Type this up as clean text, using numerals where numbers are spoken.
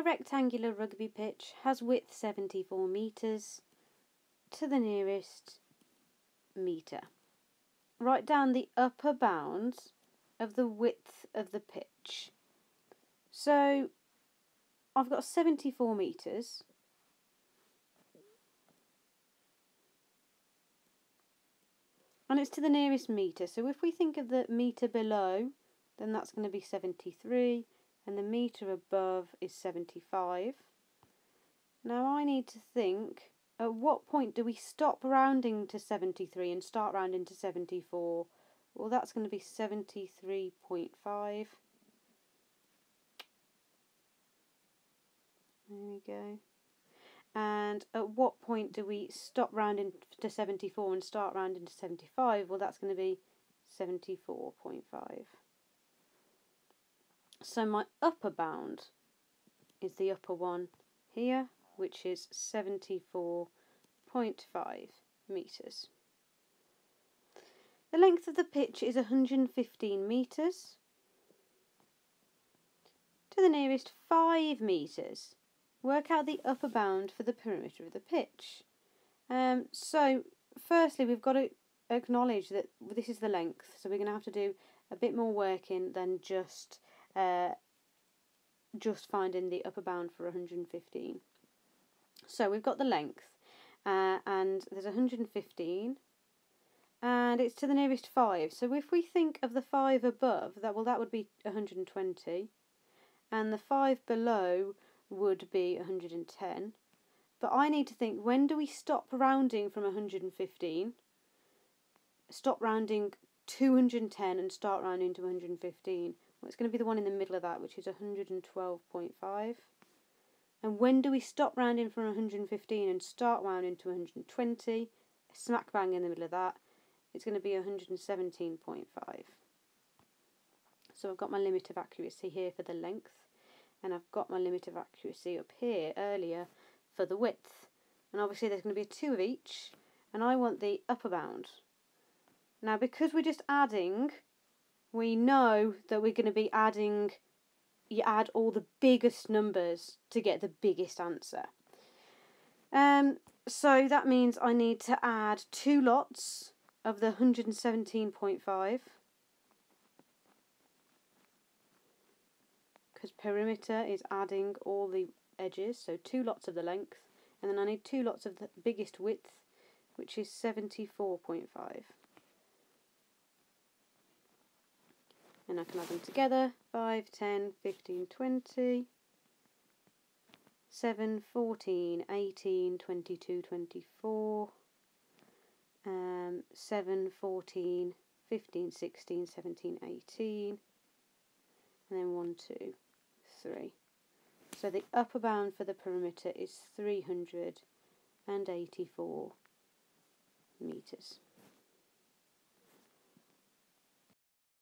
A rectangular rugby pitch has width 74 metres to the nearest metre. Write down the upper bounds of the width of the pitch. So I've got 74 metres. And it's to the nearest metre. So if we think of the metre below, then that's going to be 73. And the metre above is 75. Now I need to think, at what point do we stop rounding to 73 and start rounding to 74? Well, that's going to be 73.5. There we go. And at what point do we stop rounding to 74 and start rounding to 75? Well, that's going to be 74.5. So my upper bound is the upper one here, which is 74.5 metres. The length of the pitch is 115 metres to the nearest 5 metres. Work out the upper bound for the perimeter of the pitch. So firstly, we've got to acknowledge that this is the length, so we're going to have to do a bit more working than just finding the upper bound for 115. So we've got the length, and there's 115, and it's to the nearest 5. So if we think of the 5 above, that would be 120, and the 5 below would be 110. But I need to think, when do we stop rounding from 115, stop rounding to 110 and start rounding to 115? Well, it's going to be the one in the middle of that, which is 112.5. And when do we stop rounding from 115 and start rounding to 120? Smack bang in the middle of that. It's going to be 117.5. So I've got my limit of accuracy here for the length, and I've got my limit of accuracy up here earlier for the width. And obviously there's going to be 2 of each, and I want the upper bound. Now, because we're just adding, we know that we're going to be adding, you add all the biggest numbers to get the biggest answer. So that means I need to add 2 lots of the 117.5. because perimeter is adding all the edges, so 2 lots of the length, and then I need 2 lots of the biggest width, which is 74.5. And I can add them together: 5, 10, 15, 20, 7, 14, 18, 22, 24, 7, 14, 15, 16, 17, 18, and then 1, 2, 3. So the upper bound for the perimeter is 384 metres.